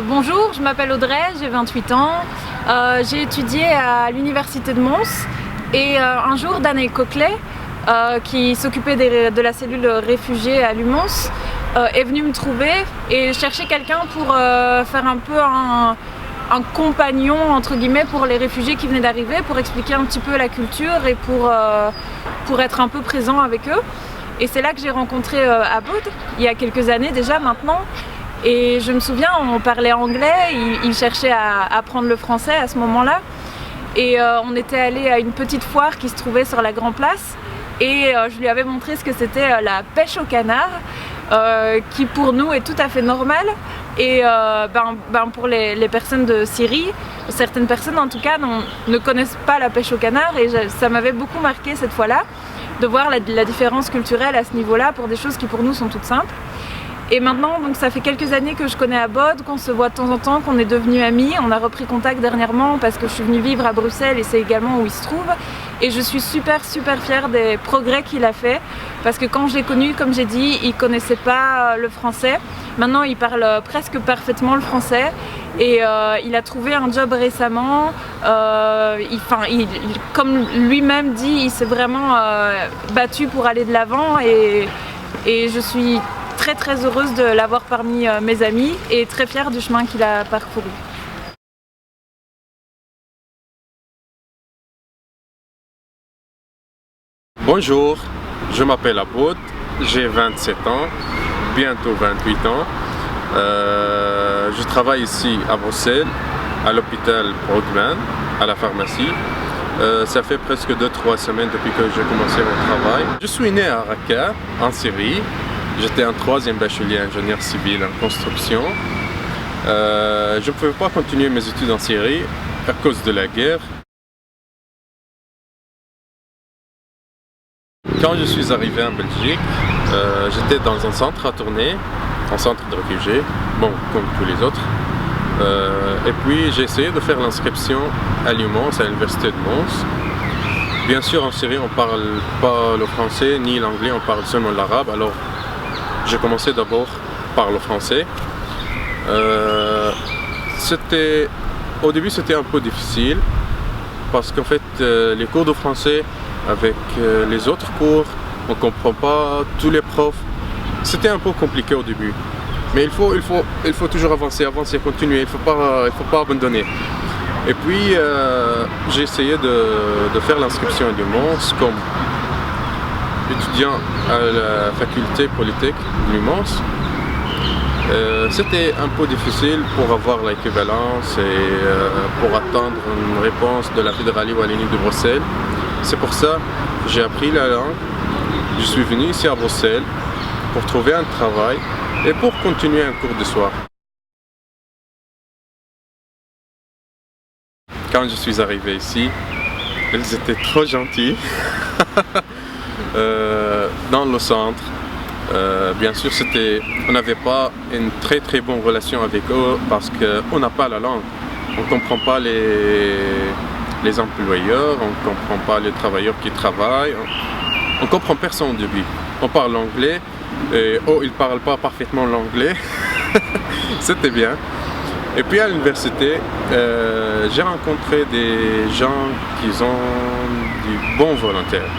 Bonjour, je m'appelle Audrey, j'ai 28 ans. J'ai étudié à l'université de Mons et un jour Danae Coquelet, qui s'occupait de la cellule réfugiés à l'UMONS, est venue me trouver et chercher quelqu'un pour faire un peu un compagnon entre guillemets pour les réfugiés qui venaient d'arriver, pour expliquer un petit peu la culture et pour être un peu présent avec eux. Et c'est là que j'ai rencontré Aboud, il y a quelques années déjà maintenant. Et je me souviens, on parlait anglais, il cherchait à apprendre le français à ce moment-là. Et on était allé à une petite foire qui se trouvait sur la Grand Place. Et je lui avais montré ce que c'était la pêche au canard, qui pour nous est tout à fait normale. Et pour les personnes de Syrie, certaines personnes en tout cas ne connaissent pas la pêche au canard. Et ça m'avait beaucoup marqué cette fois-là, de voir la différence culturelle à ce niveau-là pour des choses qui pour nous sont toutes simples. Et maintenant, donc ça fait quelques années que je connais Aboud, qu'on se voit de temps en temps, qu'on est devenus amis. On a repris contact dernièrement parce que je suis venue vivre à Bruxelles et c'est également où il se trouve. Et je suis super fière des progrès qu'il a fait. Parce que quand je l'ai connu, comme j'ai dit, il ne connaissait pas le français. Maintenant, il parle presque parfaitement le français. Et il a trouvé un job récemment. Comme lui-même dit, il s'est vraiment battu pour aller de l'avant. Et je suis très heureuse de l'avoir parmi mes amis et très fière du chemin qu'il a parcouru. Bonjour, je m'appelle Aboud, j'ai 27 ans, bientôt 28 ans. Je travaille ici à Bruxelles, à l'hôpital Brugman, à la pharmacie. Ça fait presque 2-3 semaines depuis que j'ai commencé mon travail. Je suis né à Raqqa, en Syrie. J'étais en 3e bachelier ingénieur civil en construction. Je ne pouvais pas continuer mes études en Syrie à cause de la guerre. Quand je suis arrivé en Belgique, j'étais dans un centre à tourner, un centre de réfugiés, bon, comme tous les autres. Et puis j'ai essayé de faire l'inscription à l'UMONS, à l'université de Mons. Bien sûr, en Syrie, on ne parle pas le français ni l'anglais, on parle seulement l'arabe. Alors, j'ai commencé d'abord par le français. Au début, c'était un peu difficile parce qu'en fait, les cours de français avec les autres cours, on ne comprend pas tous les profs. C'était un peu compliqué au début. Mais il faut toujours avancer, continuer. Il faut pas abandonner. Et puis, j'ai essayé de faire l'inscription à l'UMONS comme étudiant à la faculté politique de l'UMONS. C'était un peu difficile pour avoir l'équivalence et pour attendre une réponse de la fédérale wallonie de Bruxelles. C'est pour ça que j'ai appris la langue. Je suis venu ici à Bruxelles pour trouver un travail et pour continuer un cours de soir. Quand je suis arrivé ici, ils étaient trop gentils. Dans le centre, bien sûr, on n'avait pas une très bonne relation avec eux parce qu'on n'a pas la langue. On ne comprend pas les employeurs, on ne comprend pas les travailleurs qui travaillent. On ne comprend personne au début. On parle anglais et ils ne parlent pas parfaitement l'anglais. C'était bien. Et puis à l'université, j'ai rencontré des gens qui ont du bon volontaire.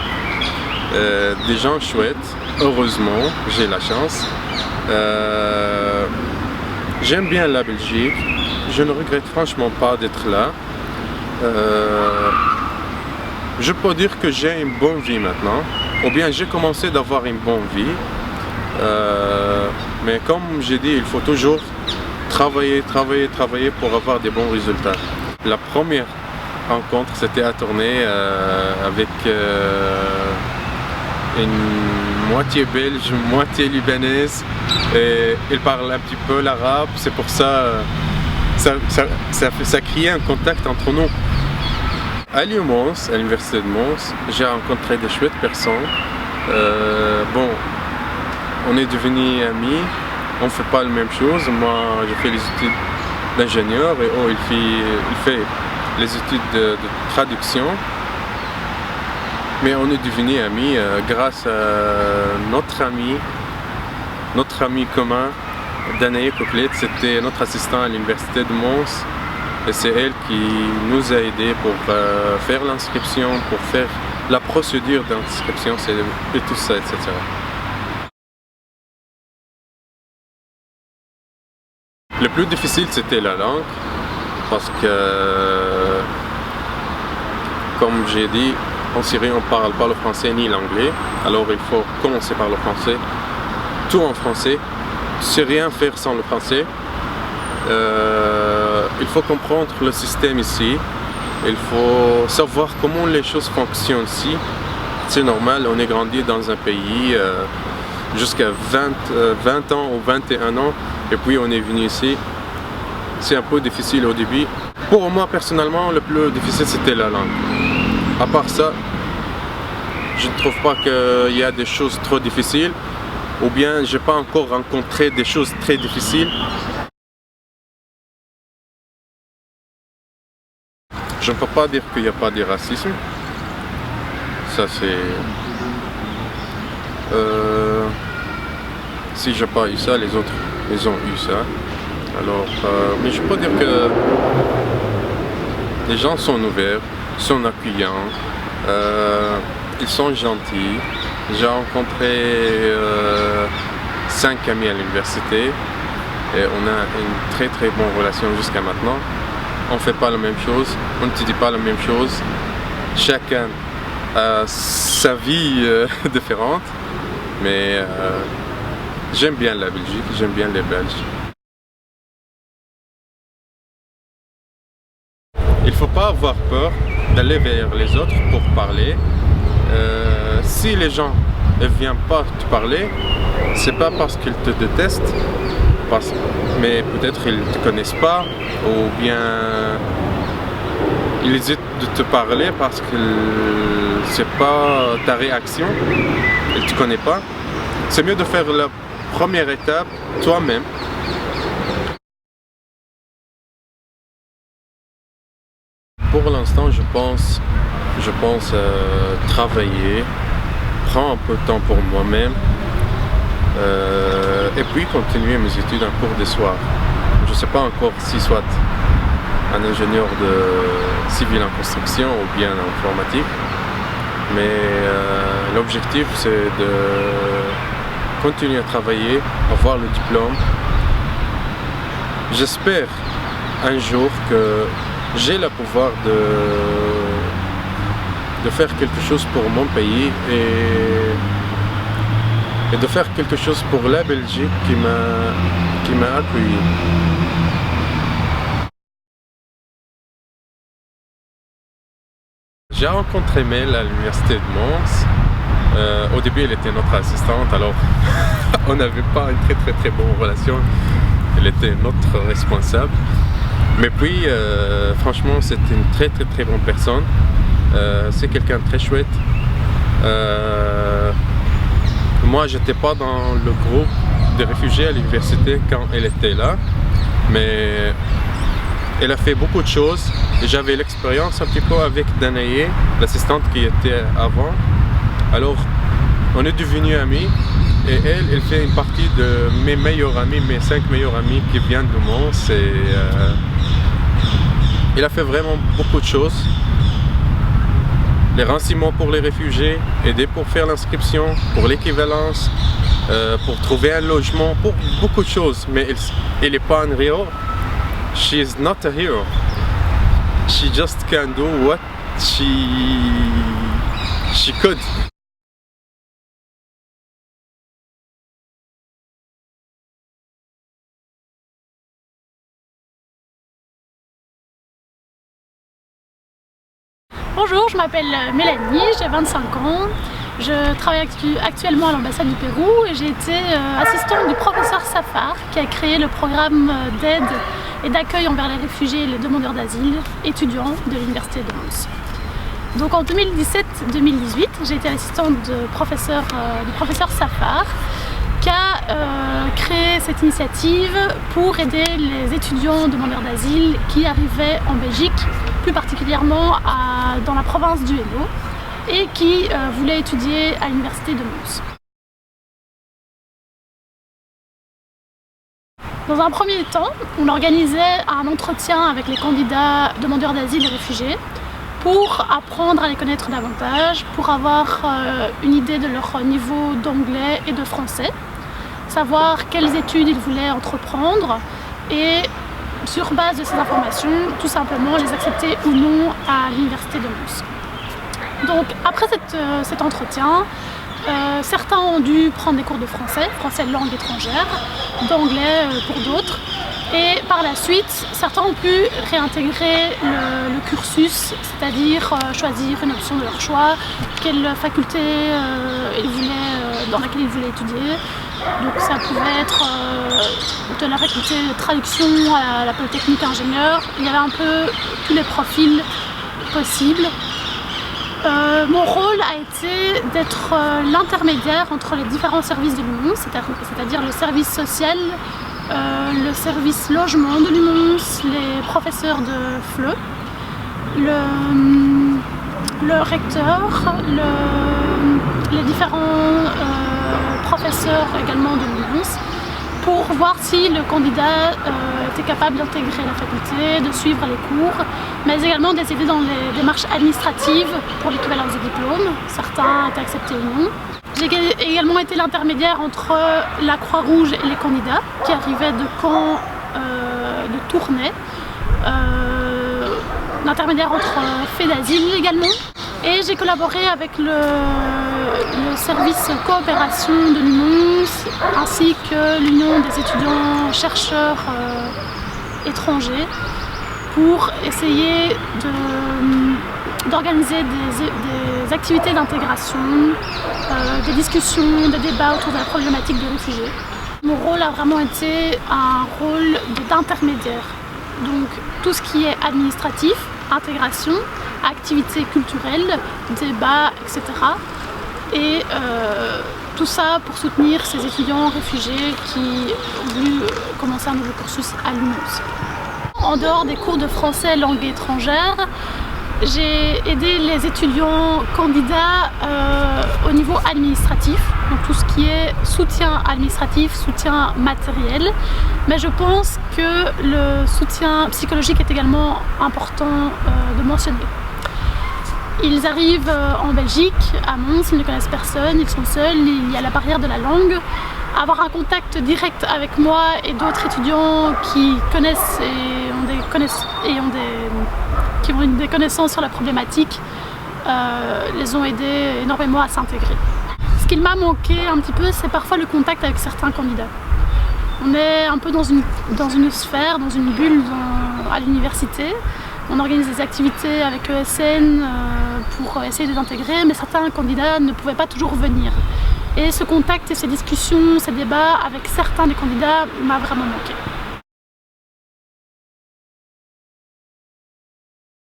Des gens chouettes, heureusement, j'ai la chance. J'aime bien la Belgique, je ne regrette franchement pas d'être là. Je peux dire que j'ai une bonne vie maintenant, ou bien j'ai commencé d'avoir une bonne vie. Mais comme j'ai dit, il faut toujours travailler pour avoir des bons résultats. La première rencontre, c'était à tourner avec une moitié belge, moitié libanaise, et il parle un petit peu l'arabe, c'est pour ça crée un contact entre nous. À l'UMONS, à l'université de Mons, j'ai rencontré des chouettes personnes. On est devenus amis, on ne fait pas la même chose. Moi, je fais les études d'ingénieur et il fait les études de traduction. Mais on est devenus amis grâce à notre ami commun Danae Coquelet, c'était notre assistant à l'université de Mons. Et c'est elle qui nous a aidés pour faire l'inscription, pour faire la procédure d'inscription et tout ça, etc. Le plus difficile, c'était la langue, parce que, comme j'ai dit, en Syrie, on ne parle pas le français ni l'anglais. Alors il faut commencer par le français, tout en français. Tu ne sais rien faire sans le français. Il faut comprendre le système ici, il faut savoir comment les choses fonctionnent ici. C'est normal, on est grandi dans un pays jusqu'à 20 ans ou 21 ans et puis on est venu ici. C'est un peu difficile au début. Pour moi personnellement, le plus difficile c'était la langue. À part ça, je ne trouve pas qu'il y a des choses trop difficiles ou bien je n'ai pas encore rencontré des choses très difficiles. Je ne peux pas dire qu'il n'y a pas de racisme. Ça c'est... Si j'ai pas eu ça, les autres, ils ont eu ça. Alors, mais je peux dire que les gens sont ouverts, sont accueillants, ils sont gentils. J'ai rencontré 5 amis à l'université et on a une très très bonne relation jusqu'à maintenant. On ne fait pas la même chose, on ne dit pas la même chose. Chacun a sa vie différente, mais j'aime bien la Belgique, j'aime bien les Belges. Il ne faut pas avoir peur d'aller vers les autres pour parler. Si les gens ne viennent pas te parler, c'est pas parce qu'ils te détestent, mais peut-être ils ne te connaissent pas, ou bien ils hésitent de te parler parce que c'est pas ta réaction, ils ne te connaissent pas. C'est mieux de faire la première étape toi-même. Pour l'instant, je pense travailler, prendre un peu de temps pour moi-même et puis continuer mes études en cours des soirs. Je ne sais pas encore si soit un ingénieur de civil en construction ou bien en informatique, mais l'objectif c'est de continuer à travailler, avoir le diplôme. J'espère un jour que j'ai le pouvoir de faire quelque chose pour mon pays et de faire quelque chose pour la Belgique qui m'a accueilli. J'ai rencontré Mel à l'université de Mons. Au début, elle était notre assistante, alors on n'avait pas une très bonne relation. Elle était notre responsable. Mais puis, franchement, c'était une très bonne personne. C'est quelqu'un de très chouette. Moi, j'étais pas dans le groupe de réfugiés à l'université quand elle était là, mais elle a fait beaucoup de choses. Et j'avais l'expérience un petit peu avec Danae, l'assistante qui était avant. Alors, on est devenus amis. Et elle fait une partie de mes meilleurs amis, mes 5 meilleurs amis qui viennent de Mons. Elle a fait vraiment beaucoup de choses. Les renseignements pour les réfugiés, aider pour faire l'inscription, pour l'équivalence, pour trouver un logement, pour beaucoup de choses. Mais elle n'est pas un héros. She is not a hero. She just can do what she could. Bonjour, je m'appelle Mélanie, j'ai 25 ans. Je travaille actuellement à l'ambassade du Pérou et j'ai été assistante du professeur Safar qui a créé le programme d'aide et d'accueil envers les réfugiés et les demandeurs d'asile étudiants de l'université de Mons. Donc en 2017-2018, j'ai été assistante du professeur Safar qui a créé cette initiative pour aider les étudiants demandeurs d'asile qui arrivaient en Belgique, plus particulièrement dans la province du Hainaut, et qui voulaient étudier à l'université de Mons. Dans un premier temps, on organisait un entretien avec les candidats demandeurs d'asile et réfugiés pour apprendre à les connaître davantage, pour avoir une idée de leur niveau d'anglais et de français, savoir quelles études ils voulaient entreprendre et sur base de ces informations, tout simplement les accepter ou non à l'université de Mons. Donc après cet entretien, certains ont dû prendre des cours de français langue étrangère, d'anglais pour d'autres. Et par la suite, certains ont pu réintégrer le cursus, c'est-à-dire choisir une option de leur choix, quelle faculté dans laquelle ils voulaient étudier. Donc ça pouvait être de la faculté de traduction à la polytechnique ingénieur. Il y avait un peu tous les profils possibles. Mon rôle a été d'être l'intermédiaire entre les différents services de l'UMONS, c'est-à-dire le service social, le service logement de l'UMONS, les professeurs de FLE, le recteur, les différents professeurs également de l'UMONS, pour voir si le candidat était capable d'intégrer la faculté, de suivre les cours, mais également d'aider dans les démarches administratives pour l'équivalence de diplôme. Certains étaient acceptés ou non. J'ai également été l'intermédiaire entre la Croix-Rouge et les candidats qui arrivaient de camps de Tournai, l'intermédiaire entre faits d'asile également. Et j'ai collaboré avec le service coopération de l'UMONS ainsi que l'Union des étudiants chercheurs étrangers pour essayer d'organiser des activités d'intégration, des discussions, des débats autour de la problématique des réfugiés. Mon rôle a vraiment été un rôle d'intermédiaire. Donc tout ce qui est administratif, intégration, activités culturelles, débats, etc. Et tout ça pour soutenir ces étudiants réfugiés qui ont voulu commencer un nouveau cursus à l'UMONS. En dehors des cours de français langue étrangère, j'ai aidé les étudiants candidats au niveau administratif, donc tout ce qui est soutien administratif, soutien matériel. Mais je pense que le soutien psychologique est également important de mentionner. Ils arrivent en Belgique, à Mons, ils ne connaissent personne, ils sont seuls, il y a la barrière de la langue. Avoir un contact direct avec moi et d'autres étudiants qui connaissent et qui ont des connaissances sur la problématique les ont aidés énormément à s'intégrer. Ce qui m'a manqué un petit peu, c'est parfois le contact avec certains candidats. On est un peu dans une sphère, dans une bulle à l'université. On organise des activités avec ESN pour essayer de les intégrer, mais certains candidats ne pouvaient pas toujours venir. Et ce contact et ces discussions, ces débats avec certains des candidats m'a vraiment manqué.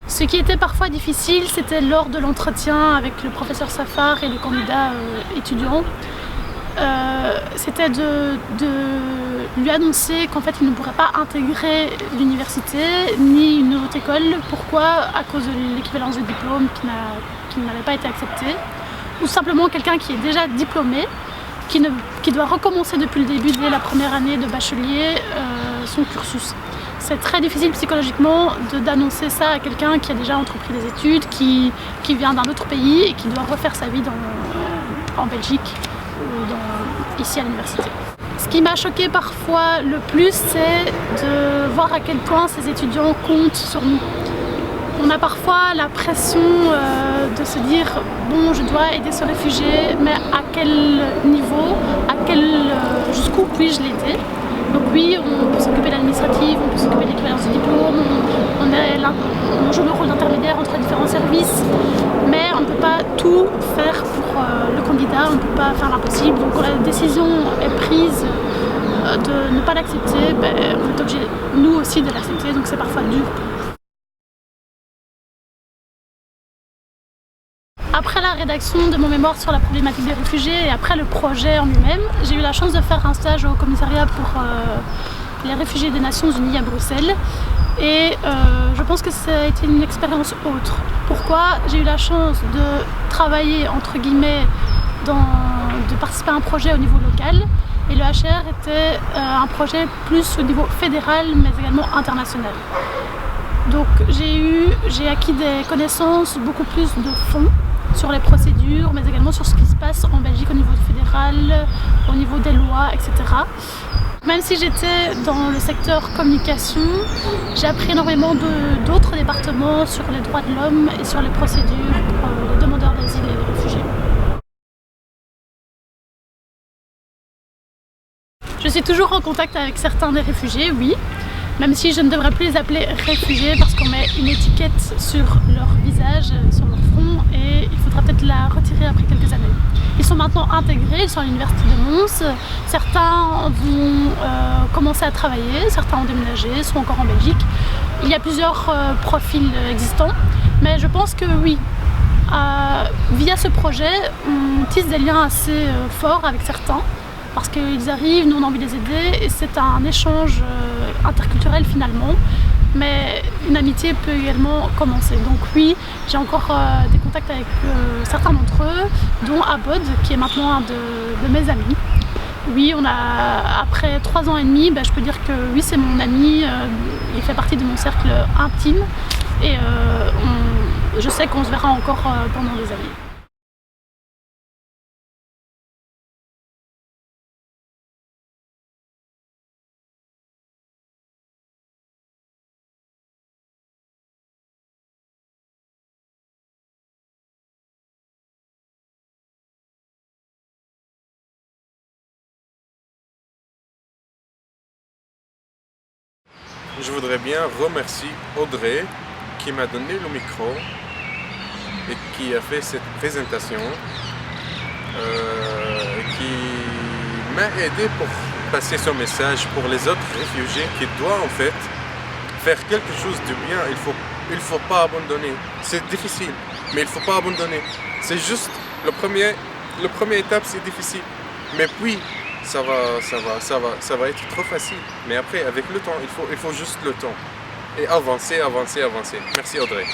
Ce qui était parfois difficile, c'était lors de l'entretien avec le professeur Safar et les candidats étudiants. C'était de lui annoncer qu'en fait il ne pourrait pas intégrer l'université ni une autre école. Pourquoi? À cause de l'équivalence de diplôme qui n'avait pas été acceptée. Ou simplement quelqu'un qui est déjà diplômé, qui doit recommencer depuis le début, dès la première année de bachelier, son cursus. C'est très difficile psychologiquement d'annoncer ça à quelqu'un qui a déjà entrepris des études, qui vient d'un autre pays et qui doit refaire sa vie en Belgique ou ici à l'université. Ce qui m'a choqué parfois le plus, c'est de voir à quel point ces étudiants comptent sur nous. On a parfois la pression de se dire « bon, je dois aider ce réfugié, mais à quel niveau, jusqu'où puis-je l'aider ?» Donc oui, on peut s'occuper de l'administratif, on peut s'occuper de l'équivalence du diplôme, on joue le rôle d'intermédiaire entre différents services, mais on ne peut pas tout faire pour le candidat, on ne peut pas faire l'impossible. Donc quand la décision est prise de ne pas l'accepter, on est obligé nous aussi de l'accepter, donc c'est parfois dur. Après la rédaction de mon mémoire sur la problématique des réfugiés et après le projet en lui-même, j'ai eu la chance de faire un stage au commissariat pour les réfugiés des Nations Unies à Bruxelles. Et je pense que ça a été une expérience autre. Pourquoi? J'ai eu la chance de travailler, entre guillemets, de participer à un projet au niveau local Et le HR était un projet plus au niveau fédéral, mais également international. Donc j'ai acquis des connaissances beaucoup plus de fond sur les procédures, mais également sur ce qui se passe en Belgique au niveau fédéral, au niveau des lois, etc. Même si j'étais dans le secteur communication, j'ai appris énormément d'autres départements sur les droits de l'homme et sur les procédures pour les demandeurs d'asile et les réfugiés. Je suis toujours en contact avec certains des réfugiés, oui, même si je ne devrais plus les appeler réfugiés parce qu'on met une étiquette sur leur visage, sur leur front, et il faudra peut-être la retirer après quelques années. Ils sont maintenant intégrés, ils sont à l'université de Mons, certains vont commencer à travailler, certains ont déménagé, sont encore en Belgique. Il y a plusieurs profils existants, mais je pense que oui, via ce projet, on tisse des liens assez forts avec certains, parce qu'ils arrivent, nous on a envie de les aider, et c'est un échange interculturel finalement, mais une amitié peut également commencer. Donc oui, j'ai encore des contacts avec certains d'entre eux, dont Abod, qui est maintenant un de mes amis. Oui, après 3 ans et demi, je peux dire que oui, c'est mon ami, il fait partie de mon cercle intime, et je sais qu'on se verra encore pendant des années. Je voudrais bien remercier Audrey qui m'a donné le micro et qui a fait cette présentation, qui m'a aidé pour passer son message pour les autres réfugiés qui doivent en fait faire quelque chose de bien. Il faut pas abandonner. C'est difficile, mais il faut pas abandonner. C'est juste la première étape, c'est difficile, mais puis ça va être trop facile. Mais après, avec le temps, il faut juste le temps. Et avancer. Merci Audrey.